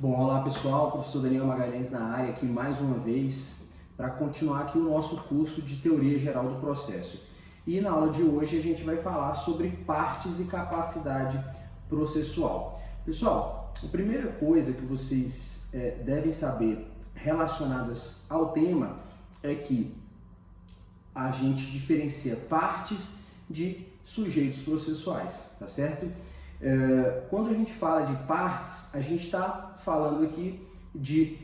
Bom, olá pessoal, professor Daniel Magalhães na área aqui mais uma vez para continuar aqui o nosso curso de Teoria Geral do Processo. E na aula de hoje a gente vai falar sobre partes e capacidade processual. Pessoal, a primeira coisa que vocês devem saber relacionadas ao tema é que a gente diferencia partes de sujeitos processuais, tá certo? Quando a gente fala de partes, a gente está falando aqui de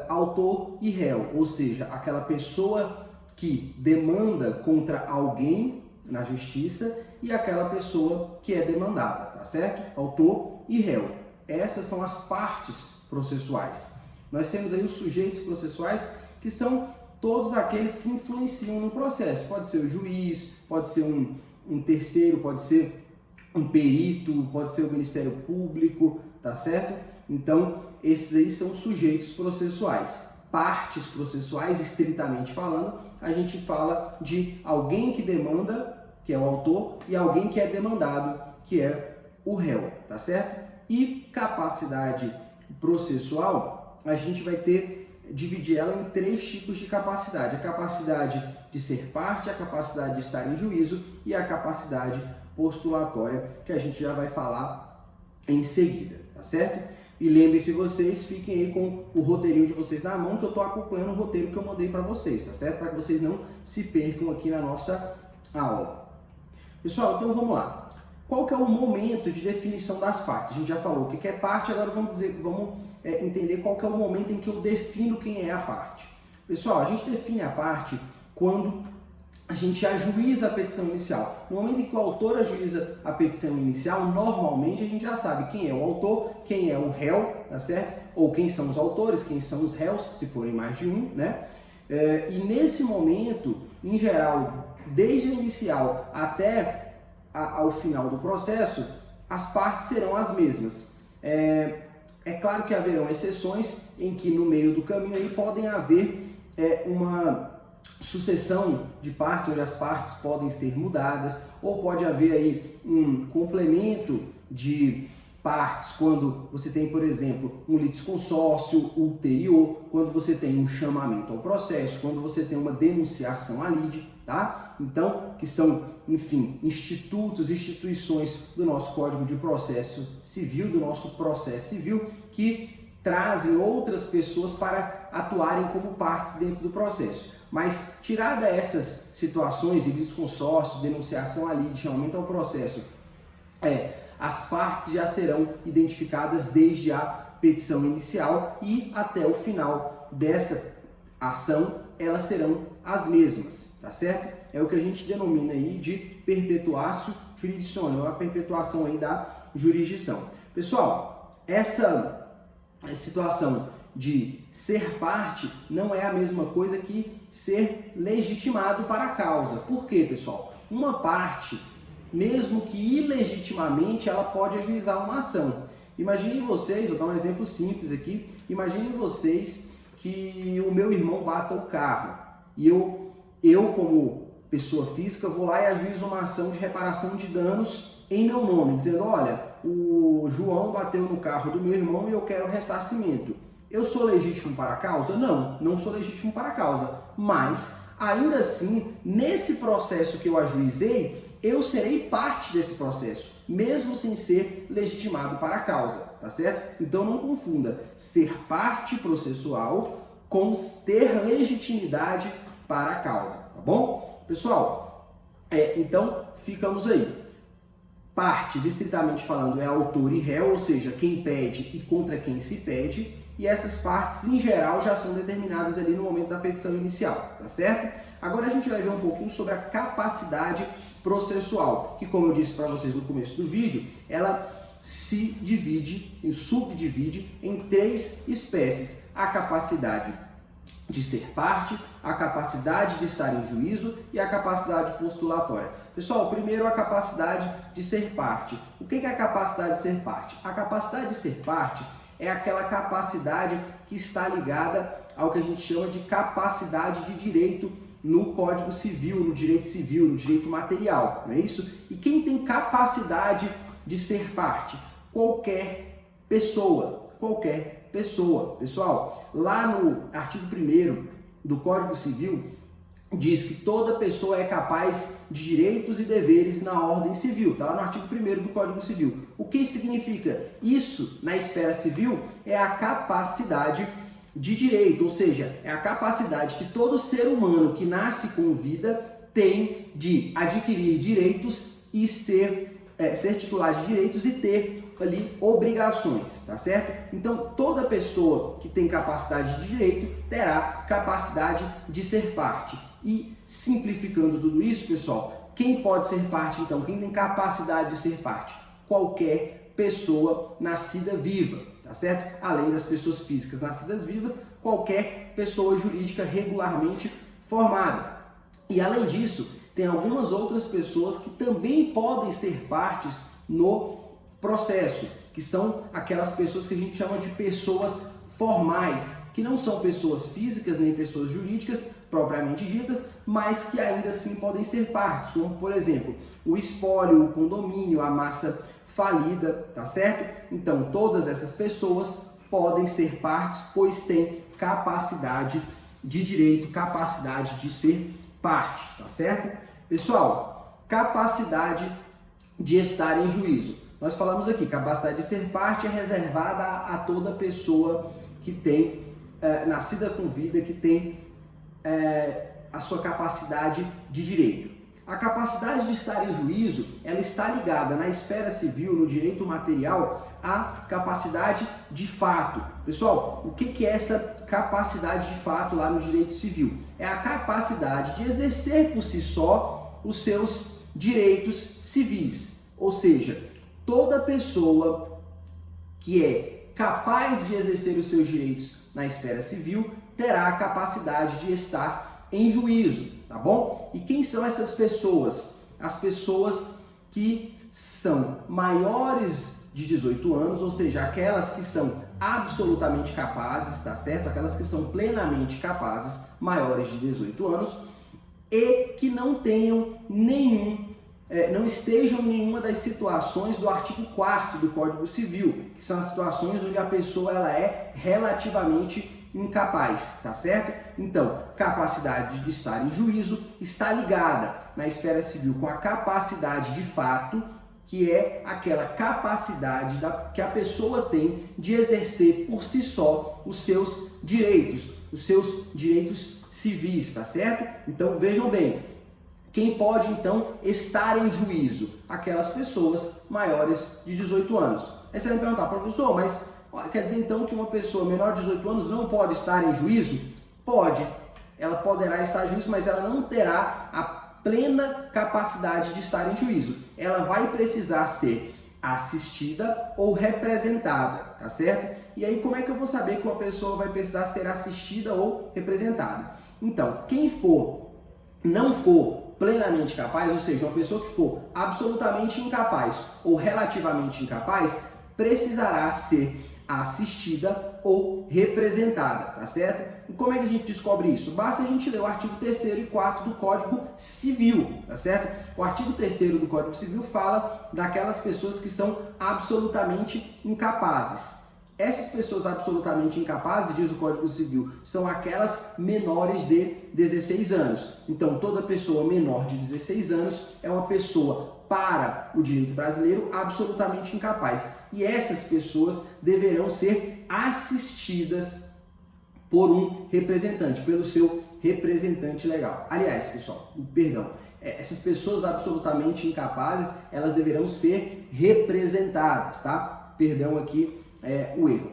autor e réu, ou seja, aquela pessoa que demanda contra alguém na justiça e aquela pessoa que é demandada, tá certo? Autor e réu. Essas são as partes processuais. Nós temos aí os sujeitos processuais, que são todos aqueles que influenciam no processo. Pode ser o juiz, pode ser um terceiro, pode ser um perito, pode ser o Ministério Público, tá certo? Então, esses aí são sujeitos processuais. Partes processuais, estritamente falando, a gente fala de alguém que demanda, que é o autor, e alguém que é demandado, que é o réu, tá certo? E capacidade processual, a gente vai dividir ela em três tipos de capacidade. A capacidade de ser parte, a capacidade de estar em juízo e a capacidade postulatória, que a gente já vai falar em seguida, tá certo? E lembrem-se vocês, fiquem aí com o roteirinho de vocês na mão, que eu estou acompanhando o roteiro que eu mandei para vocês, tá certo? Para que vocês não se percam aqui na nossa aula. Pessoal, então vamos lá. Qual que é o momento de definição das partes? A gente já falou o que é parte, agora vamos entender qual que é o momento em que eu defino quem é a parte. Pessoal, a gente define a parte quando a gente ajuiza a petição inicial. No momento em que o autor ajuiza a petição inicial, normalmente a gente já sabe quem é o autor, quem é o réu, tá certo? Ou quem são os autores, quem são os réus, se forem mais de um, né? E nesse momento, em geral, desde a inicial até ao final do processo, as partes serão as mesmas. É claro que haverão exceções em que no meio do caminho aí podem haver uma sucessão de partes, onde as partes podem ser mudadas, ou pode haver aí um complemento de partes quando você tem, por exemplo, um litisconsórcio ulterior, quando você tem um chamamento ao processo, quando você tem uma denunciação à lide, tá? Então, que são, enfim, instituições do nosso Código de Processo Civil, do nosso processo civil, que trazem outras pessoas para atuarem como partes dentro do processo. Mas, tirada essas situações de litisconsórcio, denunciação à lide, chamamento ao processo, as partes já serão identificadas desde a petição inicial e até o final dessa ação, elas serão as mesmas, tá certo? É o que a gente denomina aí de perpetuatio jurisdictionem, a perpetuação aí da jurisdição. Pessoal, essa situação de ser parte não é a mesma coisa que ser legitimado para a causa. Por quê, pessoal? Uma parte, mesmo que ilegitimamente, ela pode ajuizar uma ação. Imaginem vocês, vou dar um exemplo simples aqui, imaginem vocês que o meu irmão bata o carro e eu como pessoa física, vou lá e ajuizo uma ação de reparação de danos em meu nome, dizendo, olha, o João bateu no carro do meu irmão e eu quero ressarcimento. Eu sou legítimo para a causa? Não, não sou legítimo para a causa. Mas, ainda assim, nesse processo que eu ajuizei, eu serei parte desse processo, mesmo sem ser legitimado para a causa, tá certo? Então não confunda ser parte processual com ter legitimidade para a causa, tá bom? Pessoal, então ficamos aí. Partes, estritamente falando, é autor e réu, ou seja, quem pede e contra quem se pede. E essas partes, em geral, já são determinadas ali no momento da petição inicial, tá certo? Agora a gente vai ver um pouquinho sobre a capacidade processual, que, como eu disse para vocês no começo do vídeo, ela se subdivide em três espécies: a capacidade de ser parte, a capacidade de estar em juízo e a capacidade postulatória. Pessoal, primeiro a capacidade de ser parte. O que é a capacidade de ser parte? A capacidade de ser parte é aquela capacidade que está ligada ao que a gente chama de capacidade de direito no Código Civil, no direito material, não é isso? E quem tem capacidade de ser parte? Qualquer pessoa qualquer pessoa. Pessoal, lá no artigo 1º do Código Civil, diz que toda pessoa é capaz de direitos e deveres na ordem civil. Está lá no artigo 1º do Código Civil. O que isso significa? Isso, na esfera civil, é a capacidade de direito, ou seja, é a capacidade que todo ser humano que nasce com vida tem de adquirir direitos e ser titular de direitos e ter ali obrigações, tá certo? Então, toda pessoa que tem capacidade de direito terá capacidade de ser parte. E, simplificando tudo isso, pessoal, quem pode ser parte, então? Quem tem capacidade de ser parte? Qualquer pessoa nascida viva, tá certo? Além das pessoas físicas nascidas vivas, qualquer pessoa jurídica regularmente formada. E, além disso, tem algumas outras pessoas que também podem ser partes no processo, que são aquelas pessoas que a gente chama de pessoas formais, que não são pessoas físicas nem pessoas jurídicas propriamente ditas, mas que ainda assim podem ser partes, como por exemplo, o espólio, o condomínio, a massa falida, tá certo? Então, todas essas pessoas podem ser partes, pois têm capacidade de direito, capacidade de ser parte, tá certo? Pessoal, capacidade de estar em juízo. Nós falamos aqui, capacidade de ser parte é reservada a toda pessoa que tem, nascida com vida, que tem a sua capacidade de direito. A capacidade de estar em juízo, ela está ligada na esfera civil, no direito material, à capacidade de fato. Pessoal, o que é essa capacidade de fato lá no direito civil? É a capacidade de exercer por si só os seus direitos civis. Ou seja, toda pessoa que é capaz de exercer os seus direitos na esfera civil terá a capacidade de estar em juízo, tá bom? E quem são essas pessoas? As pessoas que são maiores de 18 anos, ou seja, aquelas que são absolutamente capazes, tá certo? Aquelas que são plenamente capazes, maiores de 18 anos, e que não tenham não estejam em nenhuma das situações do artigo 4º do Código Civil, que são as situações onde a pessoa ela é relativamente incapaz, tá certo? Então, capacidade de estar em juízo está ligada na esfera civil com a capacidade de fato, que é aquela capacidade que a pessoa tem de exercer por si só os seus direitos civis, tá certo? Então, vejam bem, quem pode, então, estar em juízo? Aquelas pessoas maiores de 18 anos. Aí você vai me perguntar, professor, mas quer dizer, então, que uma pessoa menor de 18 anos não pode estar em juízo? Pode. Ela poderá estar em juízo, mas ela não terá a plena capacidade de estar em juízo. Ela vai precisar ser assistida ou representada, tá certo? E aí, como é que eu vou saber que uma pessoa vai precisar ser assistida ou representada? Então, quem não for plenamente capaz, ou seja, uma pessoa que for absolutamente incapaz ou relativamente incapaz, precisará ser assistida ou representada, tá certo? E como é que a gente descobre isso? Basta a gente ler o artigo 3º e 4º do Código Civil, tá certo? O artigo 3º do Código Civil fala daquelas pessoas que são absolutamente incapazes. Essas pessoas absolutamente incapazes, diz o Código Civil, são aquelas menores de 16 anos. Então, toda pessoa menor de 16 anos é uma pessoa, para o direito brasileiro, absolutamente incapaz. E essas pessoas deverão ser assistidas por um representante, pelo seu representante legal. Aliás, pessoal, essas pessoas absolutamente incapazes, elas deverão ser representadas, tá? Perdão aqui. O erro.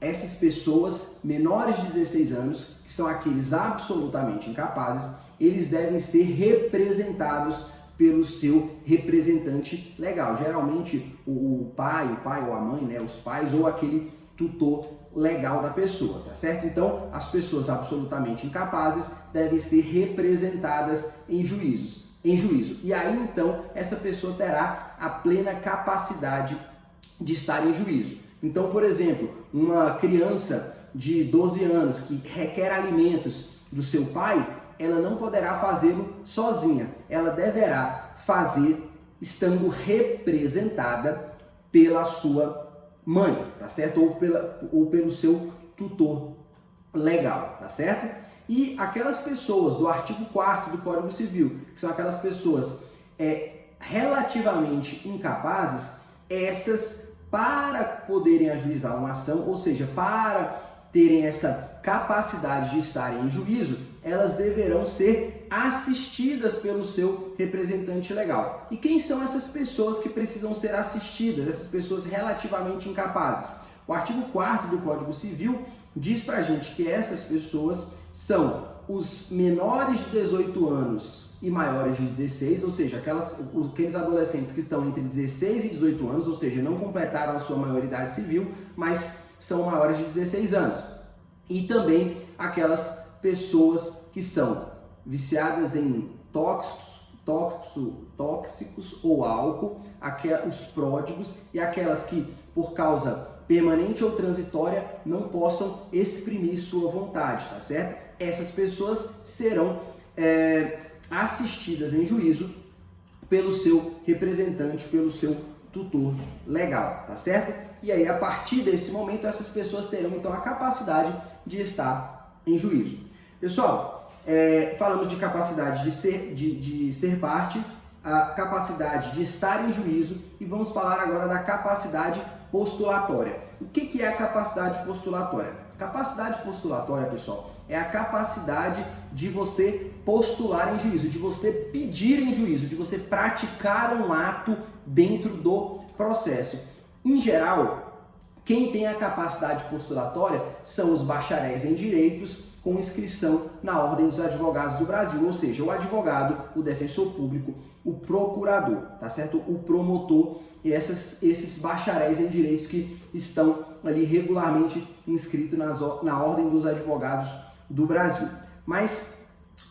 Essas pessoas menores de 16 anos, que são aqueles absolutamente incapazes, eles devem ser representados pelo seu representante legal. Geralmente o pai ou a mãe, né, os pais ou aquele tutor legal da pessoa, tá certo? Então, as pessoas absolutamente incapazes devem ser representadas em juízo. E aí, então, essa pessoa terá a plena capacidade de estar em juízo. Então, por exemplo, uma criança de 12 anos que requer alimentos do seu pai, ela não poderá fazê-lo sozinha. Ela deverá fazer estando representada pela sua mãe, tá certo? Ou pelo seu tutor legal, tá certo? E aquelas pessoas do artigo 4º do Código Civil, que são aquelas pessoas relativamente incapazes, essas, para poderem ajuizar uma ação, ou seja, para terem essa capacidade de estarem em juízo, elas deverão ser assistidas pelo seu representante legal. E quem são essas pessoas que precisam ser assistidas, essas pessoas relativamente incapazes? O artigo 4º do Código Civil diz pra gente que essas pessoas são os menores de 18 anos e maiores de 16, ou seja, aqueles adolescentes que estão entre 16 e 18 anos, ou seja, não completaram a sua maioridade civil, mas são maiores de 16 anos. E também aquelas pessoas que são viciadas em tóxicos ou álcool, os pródigos e aquelas que, por causa permanente ou transitória, não possam exprimir sua vontade, tá certo? Essas pessoas serão assistidas em juízo pelo seu representante, pelo seu tutor legal, tá certo? E aí, a partir desse momento, essas pessoas terão, então, a capacidade de estar em juízo. Pessoal, falamos de capacidade de ser parte, a capacidade de estar em juízo e vamos falar agora da capacidade postulatória. O que é a capacidade postulatória? Capacidade postulatória, pessoal, é a capacidade de você postular em juízo, de você pedir em juízo, de você praticar um ato dentro do processo. Em geral, quem tem a capacidade postulatória são os bacharéis em direitos com inscrição na Ordem dos Advogados do Brasil, ou seja, o advogado, o defensor público, o procurador, tá certo? O promotor e esses bacharéis em direitos que estão ali regularmente inscritos na Ordem dos Advogados do Brasil. Mas,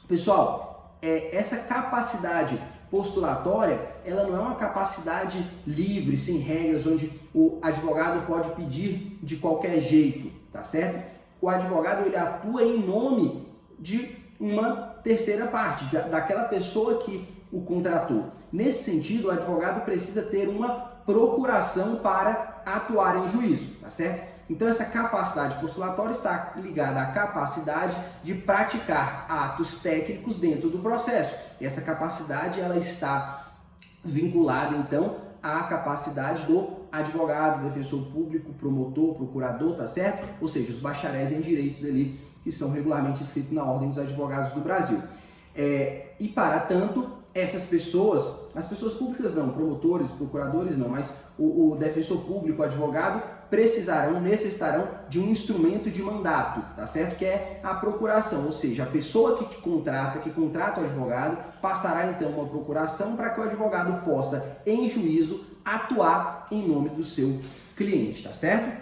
pessoal, essa capacidade postulatória, ela não é uma capacidade livre, sem regras, onde o advogado pode pedir de qualquer jeito, tá certo? O advogado, ele atua em nome de uma terceira parte, daquela pessoa que o contratou. Nesse sentido, o advogado precisa ter uma procuração para atuar em juízo, tá certo? Então, essa capacidade postulatória está ligada à capacidade de praticar atos técnicos dentro do processo. E essa capacidade, ela está vinculada, então, à capacidade do advogado, defensor público, promotor, procurador, tá certo? Ou seja, os bacharéis em direitos ali que são regularmente inscritos na Ordem dos Advogados do Brasil. E para tanto, essas pessoas, as pessoas públicas não, promotores, procuradores não, mas o defensor público, o advogado, necessitarão de um instrumento de mandato, tá certo? Que é a procuração, ou seja, a pessoa que contrata o advogado, passará então uma procuração para que o advogado possa, em juízo, atuar em nome do seu cliente, tá certo?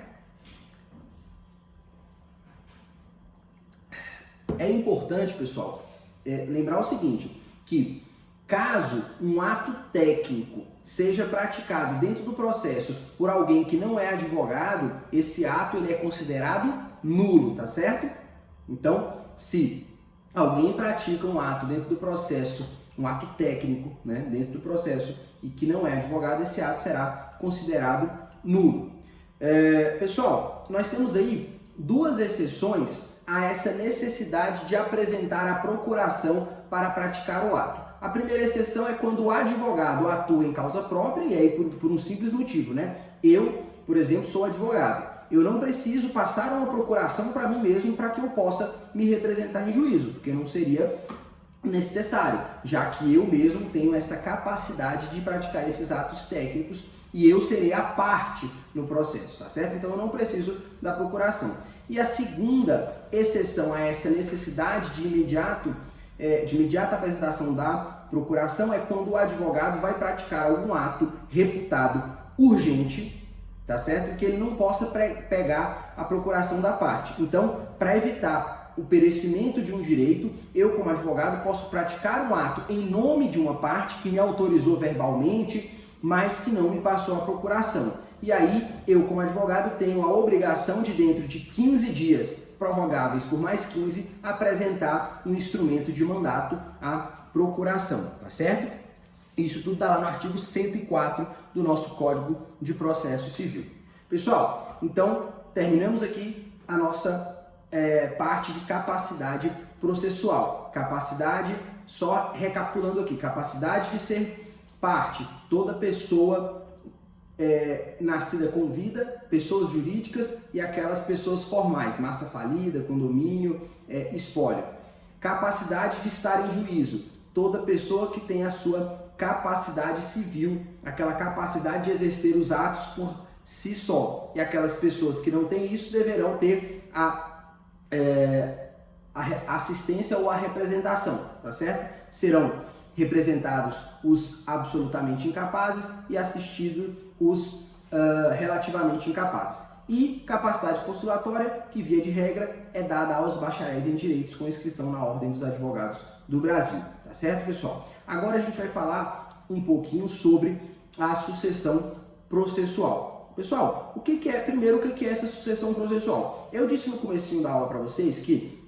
É importante, pessoal, lembrar o seguinte, que caso um ato técnico seja praticado dentro do processo por alguém que não é advogado, esse ato ele é considerado nulo, tá certo? Então, se alguém pratica um ato dentro do processo, um ato técnico, né, dentro do processo e que não é advogado, esse ato será considerado nulo. Pessoal, nós temos aí duas exceções a essa necessidade de apresentar a procuração para praticar o ato. A primeira exceção é quando o advogado atua em causa própria, e aí por um simples motivo, né? Eu, por exemplo, sou advogado. Eu não preciso passar uma procuração para mim mesmo para que eu possa me representar em juízo, porque não seria necessário, já que eu mesmo tenho essa capacidade de praticar esses atos técnicos e eu serei a parte no processo, tá certo? Então eu não preciso da procuração. E a segunda exceção a essa necessidade de imediata apresentação da procuração é quando o advogado vai praticar algum ato reputado urgente, tá certo? Que ele não possa pegar a procuração da parte. Então, para evitar o perecimento de um direito, eu como advogado posso praticar um ato em nome de uma parte que me autorizou verbalmente, mas que não me passou a procuração. E aí, eu como advogado tenho a obrigação de, dentro de 15 dias, prorrogáveis por mais 15, apresentar um instrumento de mandato à procuração, tá certo? Isso tudo está lá no artigo 104 do nosso Código de Processo Civil. Pessoal, então terminamos aqui a nossa parte de capacidade processual. Capacidade, só recapitulando aqui, capacidade de ser parte, toda pessoa nascida com vida, pessoas jurídicas e aquelas pessoas formais, massa falida, condomínio, espólio. Capacidade de estar em juízo, toda pessoa que tem a sua capacidade civil, aquela capacidade de exercer os atos por si só. E aquelas pessoas que não têm isso deverão ter a assistência ou a representação, tá certo? Serão representados os absolutamente incapazes e assistidos os relativamente incapazes. E capacidade postulatória, que via de regra é dada aos bacharéis em direitos com inscrição na Ordem dos Advogados do Brasil, tá certo, pessoal? Agora a gente vai falar um pouquinho sobre a sucessão processual. Pessoal, primeiro o que é essa sucessão processual? Eu disse no comecinho da aula para vocês que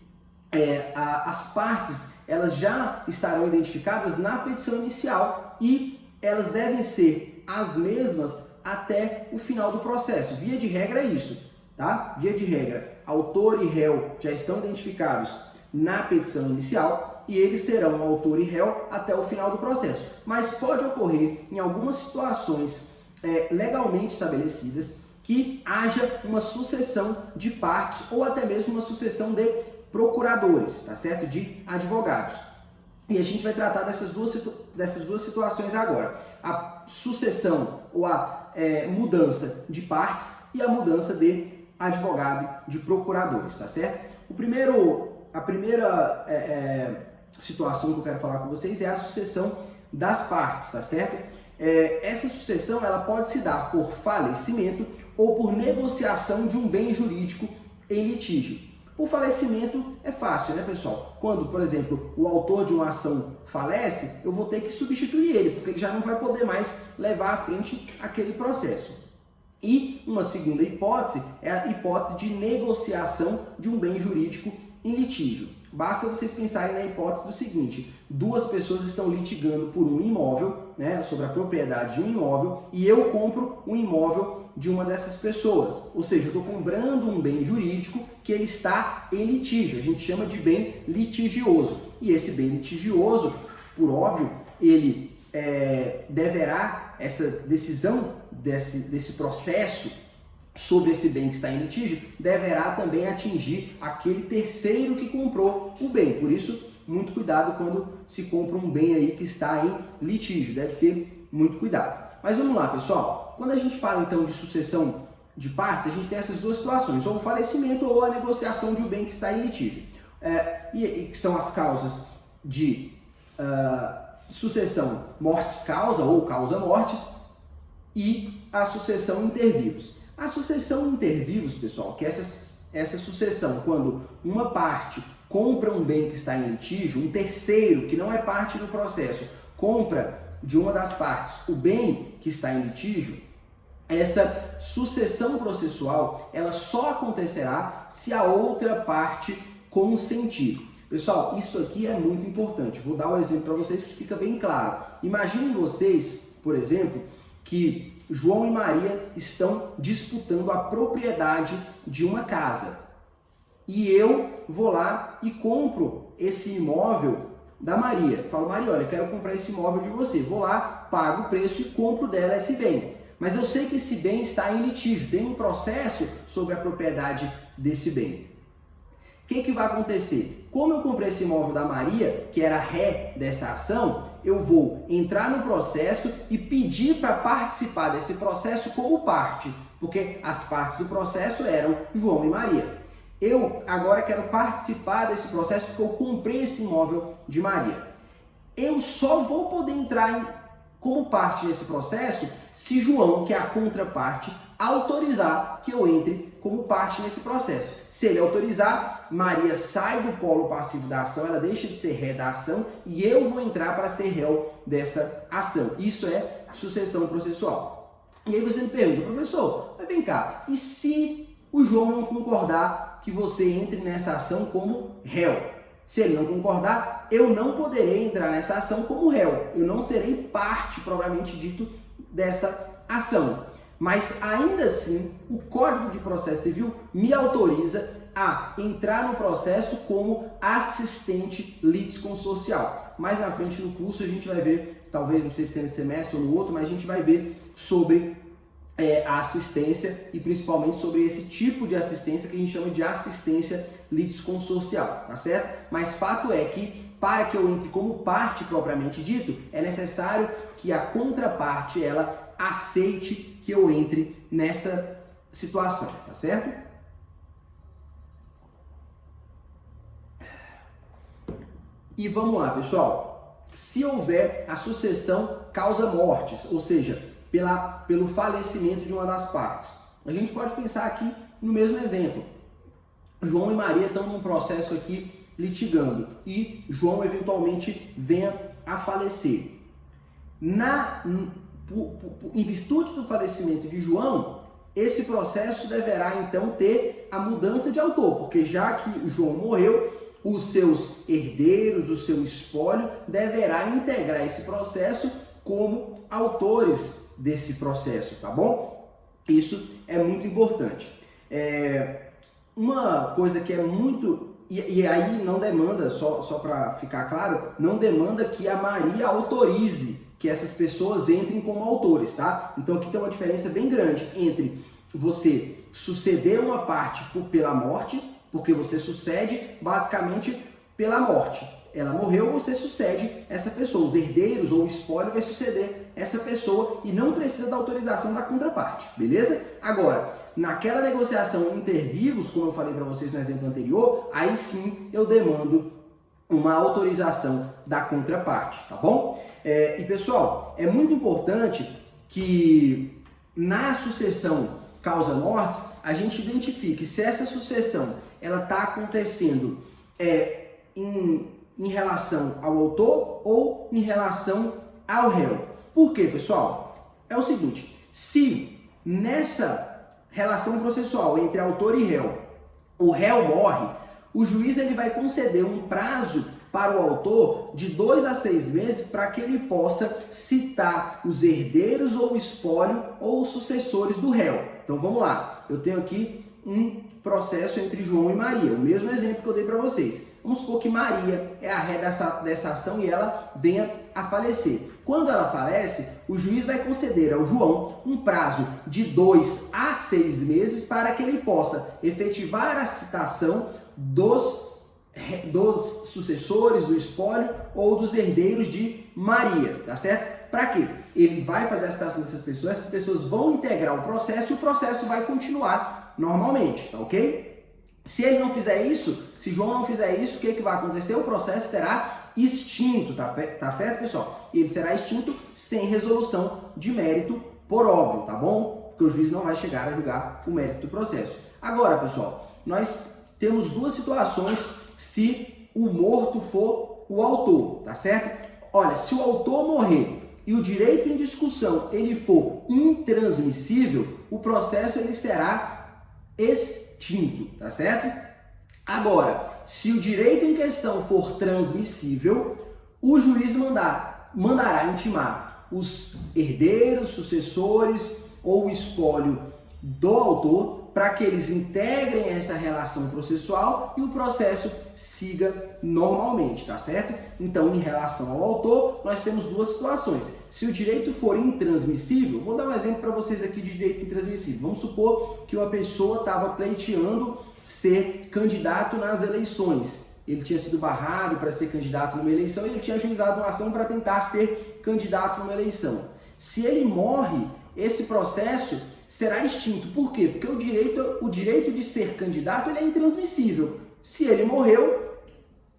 as partes elas já estarão identificadas na petição inicial e elas devem ser as mesmas até o final do processo. Via de regra é isso, tá? Via de regra, autor e réu já estão identificados na petição inicial e eles serão autor e réu até o final do processo. Mas pode ocorrer em algumas situações legalmente estabelecidas que haja uma sucessão de partes ou até mesmo uma sucessão de procuradores, tá certo? De advogados. E a gente vai tratar dessas duas situações agora. A sucessão ou a mudança de partes e a mudança de advogado, de procuradores, tá certo? A primeira situação que eu quero falar com vocês é a sucessão das partes, tá certo? Essa sucessão ela pode se dar por falecimento ou por negociação de um bem jurídico em litígio. Por falecimento é fácil, né, pessoal? Quando, por exemplo, o autor de uma ação falece, eu vou ter que substituir ele, porque ele já não vai poder mais levar à frente aquele processo. E uma segunda hipótese é a hipótese de negociação de um bem jurídico em litígio. Basta vocês pensarem na hipótese do seguinte: duas pessoas estão litigando por um imóvel, né, sobre a propriedade de um imóvel, e eu compro um imóvel de uma dessas pessoas. Ou seja, eu estou comprando um bem jurídico que ele está em litígio. A gente chama de bem litigioso. E esse bem litigioso, por óbvio, ele deverá, essa decisão desse processo sobre esse bem que está em litígio, deverá também atingir aquele terceiro que comprou o bem. Por isso, muito cuidado quando se compra um bem aí que está em litígio. Deve ter muito cuidado. Mas vamos lá, pessoal. Quando a gente fala então de sucessão de partes, a gente tem essas duas situações, ou o falecimento ou a negociação de um bem que está em litígio. E que são as causas de sucessão mortis-causa ou causa-mortis e a sucessão inter-vivos. A sucessão inter-vivos, pessoal, que é essa sucessão quando uma parte compra um bem que está em litígio, um terceiro que não é parte do processo compra de uma das partes o bem que está em litígio, essa sucessão processual ela só acontecerá se a outra parte consentir. Pessoal, isso aqui é muito importante. Vou dar um exemplo para vocês que fica bem claro. Imaginem vocês, por exemplo, que João e Maria estão disputando a propriedade de uma casa. E eu vou lá e compro esse imóvel da Maria. Falo: Maria, olha, eu quero comprar esse imóvel de você. Vou lá, pago o preço e compro dela esse bem. Mas eu sei que esse bem está em litígio, tem um processo sobre a propriedade desse bem. O que vai acontecer? Como eu comprei esse imóvel da Maria, que era ré dessa ação, eu vou entrar no processo e pedir para participar desse processo como parte, porque as partes do processo eram João e Maria. Eu agora quero participar desse processo porque eu comprei esse imóvel de Maria. Eu só vou poder entrar como parte desse processo se João, que é a contraparte, autorizar que eu entre como parte nesse processo. Se ele autorizar, Maria sai do polo passivo da ação, ela deixa de ser ré da ação e eu vou entrar para ser réu dessa ação. Isso é sucessão processual. E aí você me pergunta: professor, mas vem cá, e se o João não concordar que você entre nessa ação como réu? Se ele não concordar, eu não poderei entrar nessa ação como réu. Eu não serei parte, propriamente dito, dessa ação. Mas ainda assim, o Código de Processo Civil me autoriza a entrar no processo como assistente litisconssorcial. Mais na frente no curso a gente vai ver, talvez não sei se nesse semestre ou no outro, mas a gente vai ver sobre a assistência e principalmente sobre esse tipo de assistência que a gente chama de assistência litisconsorcial, tá certo? Mas fato é que para que eu entre como parte propriamente dito, é necessário que a contraparte ela aceite que eu entre nessa situação, tá certo? E vamos lá, pessoal. Se houver a sucessão causa-mortes, ou seja, pelo falecimento de uma das partes, a gente pode pensar aqui no mesmo exemplo. João e Maria estão num processo aqui litigando e João eventualmente venha a falecer. Em virtude do falecimento de João, esse processo deverá então ter a mudança de autor, porque já que João morreu, os seus herdeiros, o seu espólio, deverá integrar esse processo como autores desse processo, tá bom? Isso é muito importante. Uma coisa que é muito... E aí não demanda, só para ficar claro, não demanda que a Maria autorize que essas pessoas entrem como autores, tá? Então aqui tem uma diferença bem grande entre você suceder uma parte pela morte, porque você sucede basicamente pela morte. Ela morreu, você sucede essa pessoa. Os herdeiros ou o espólio vai suceder essa pessoa e não precisa da autorização da contraparte, beleza? Agora, naquela negociação inter-vivos, como eu falei para vocês no exemplo anterior, aí sim eu demando uma autorização da contraparte, tá bom? E pessoal, é muito importante que na sucessão causa-mortes a gente identifique se essa sucessão ela está acontecendo em relação ao autor ou em relação ao réu. Por quê, pessoal? É o seguinte, se nessa relação processual entre autor e réu, o réu morre, o juiz ele vai conceder um prazo para o autor de 2 a 6 meses para que ele possa citar os herdeiros ou o espólio ou os sucessores do réu. Então vamos lá, eu tenho aqui um processo entre João e Maria, o mesmo exemplo que eu dei para vocês. Vamos supor que Maria é a ré dessa ação e ela venha a falecer. Quando ela falece, o juiz vai conceder ao João um prazo de 2 a 6 meses para que ele possa efetivar a citação dos sucessores do espólio ou dos herdeiros de Maria, tá certo? Para quê? Ele vai fazer a citação dessas pessoas, essas pessoas vão integrar o processo e o processo vai continuar normalmente, tá ok? Se ele não fizer isso, se João não fizer isso, o que vai acontecer? O processo será extinto, tá certo, pessoal? E ele será extinto sem resolução de mérito, por óbvio, tá bom? Porque o juiz não vai chegar a julgar o mérito do processo. Agora, pessoal, nós temos duas situações se o morto for o autor, tá certo? Olha, se o autor morrer e o direito em discussão ele for intransmissível, o processo ele será extinto, tá certo? Agora, se o direito em questão for transmissível, o juiz mandará intimar os herdeiros, sucessores ou o espólio do autor para que eles integrem essa relação processual e o processo siga normalmente, tá certo? Então, em relação ao autor, nós temos duas situações. Se o direito for intransmissível, vou dar um exemplo para vocês aqui de direito intransmissível. Vamos supor que uma pessoa estava pleiteando ser candidato nas eleições. Ele tinha sido barrado para ser candidato numa eleição e ele tinha ajuizado uma ação para tentar ser candidato numa eleição. Se ele morre, esse processo será extinto. Por quê? Porque o direito de ser candidato ele é intransmissível. Se ele morreu,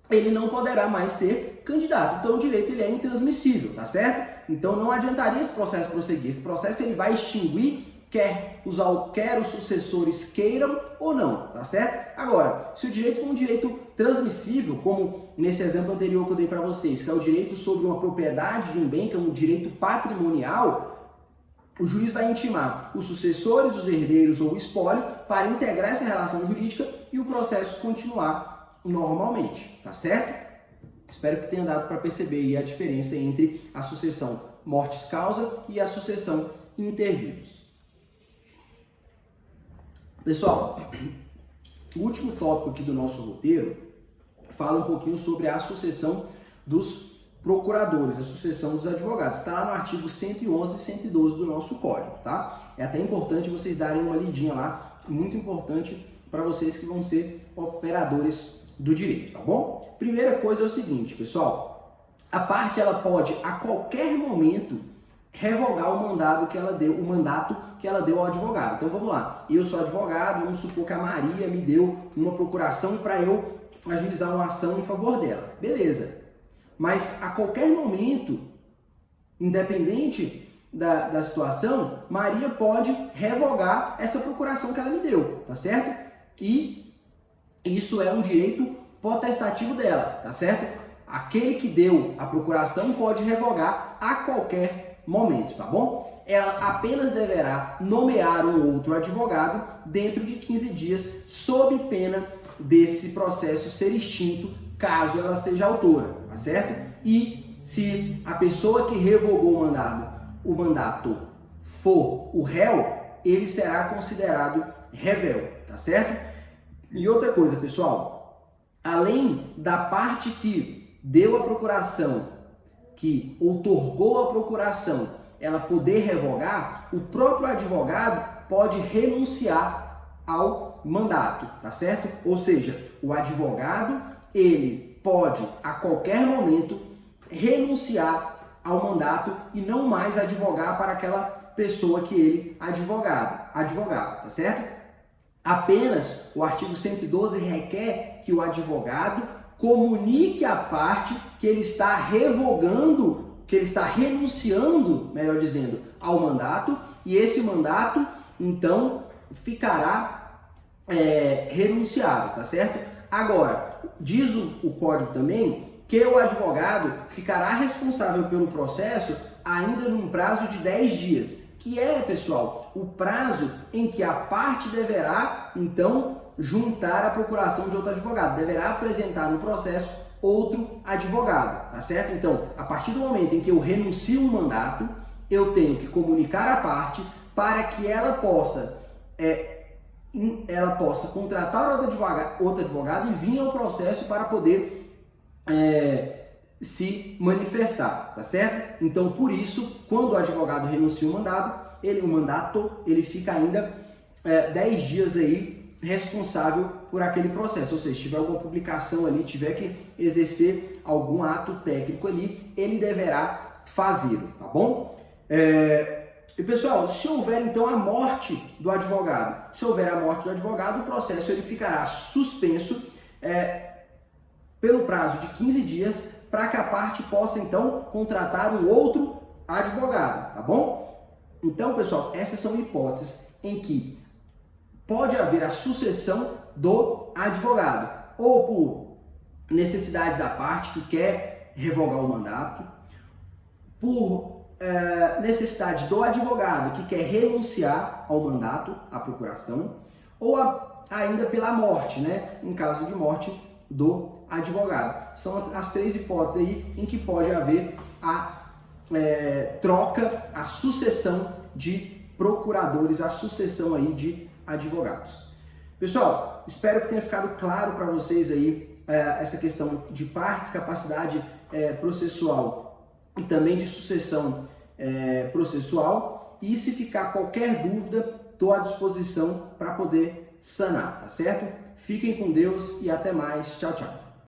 ele não poderá mais ser candidato. Então o direito ele é intransmissível, tá certo? Então não adiantaria esse processo prosseguir. Esse processo ele vai extinguir quer os sucessores queiram ou não, tá certo? Agora, se o direito for um direito transmissível, como nesse exemplo anterior que eu dei para vocês, que é o direito sobre uma propriedade de um bem, que é um direito patrimonial, o juiz vai intimar os sucessores, os herdeiros ou o espólio para integrar essa relação jurídica e o processo continuar normalmente, tá certo? Espero que tenha dado para perceber aí a diferença entre a sucessão mortis causa e a sucessão inter vivos. Pessoal, o último tópico aqui do nosso roteiro fala um pouquinho sobre a sucessão dos procuradores, a sucessão dos advogados. Está lá no artigo 111 e 112 do nosso código, tá? É até importante vocês darem uma lidinha lá, muito importante para vocês que vão ser operadores do direito, tá bom? Primeira coisa é o seguinte, pessoal, a parte ela pode a qualquer momento revogar o mandato que ela deu ao advogado. Então vamos lá, eu sou advogado, vamos supor que a Maria me deu uma procuração para eu ajuizar uma ação em favor dela. Beleza. Mas a qualquer momento, independente da situação, Maria pode revogar essa procuração que ela me deu, tá certo? E isso é um direito potestativo dela, tá certo? Aquele que deu a procuração pode revogar a qualquer momento, tá bom? Ela apenas deverá nomear um outro advogado dentro de 15 dias, sob pena desse processo ser extinto, caso ela seja autora, tá certo? E se a pessoa que revogou o mandato for o réu, ele será considerado revel, tá certo? E outra coisa, pessoal, além da parte que deu a procuração, que outorgou a procuração, ela poder revogar, o próprio advogado pode renunciar ao mandato, tá certo? Ou seja, o advogado, ele pode a qualquer momento renunciar ao mandato e não mais advogar para aquela pessoa que ele advogava, tá certo? Apenas o artigo 112 requer que o advogado comunique à parte que ele está revogando, que ele está renunciando, melhor dizendo, ao mandato, e esse mandato, então, ficará renunciado, tá certo? Agora, diz o código também que o advogado ficará responsável pelo processo ainda num prazo de 10 dias, que é, pessoal, o prazo em que a parte deverá, então, juntar a procuração de outro advogado, deverá apresentar no processo outro advogado, tá certo? Então, a partir do momento em que eu renuncio um mandato, eu tenho que comunicar à parte para que ela possa contratar outro advogado e vir ao processo para poder se manifestar, tá certo? Então, por isso, quando o advogado renuncia o mandato, ele fica ainda 10 dias aí responsável por aquele processo, ou seja, se tiver alguma publicação ali, tiver que exercer algum ato técnico ali, ele deverá fazê-lo, tá bom? E pessoal, se houver então a morte do advogado, o processo ele ficará suspenso pelo prazo de 15 dias para que a parte possa então contratar um outro advogado, tá bom? Então, pessoal, essas são hipóteses em que pode haver a sucessão do advogado, ou por necessidade da parte que quer revogar o mandato, por necessidade do advogado que quer renunciar ao mandato, à procuração, ou ainda pela morte, né? Em caso de morte do advogado. São as 3 hipóteses aí em que pode haver a troca, a sucessão de procuradores, a sucessão aí de advogados. Pessoal, espero que tenha ficado claro para vocês aí essa questão de partes, capacidade processual e também de sucessão processual. E se ficar qualquer dúvida, estou à disposição para poder sanar, tá certo? Fiquem com Deus e até mais. Tchau, tchau.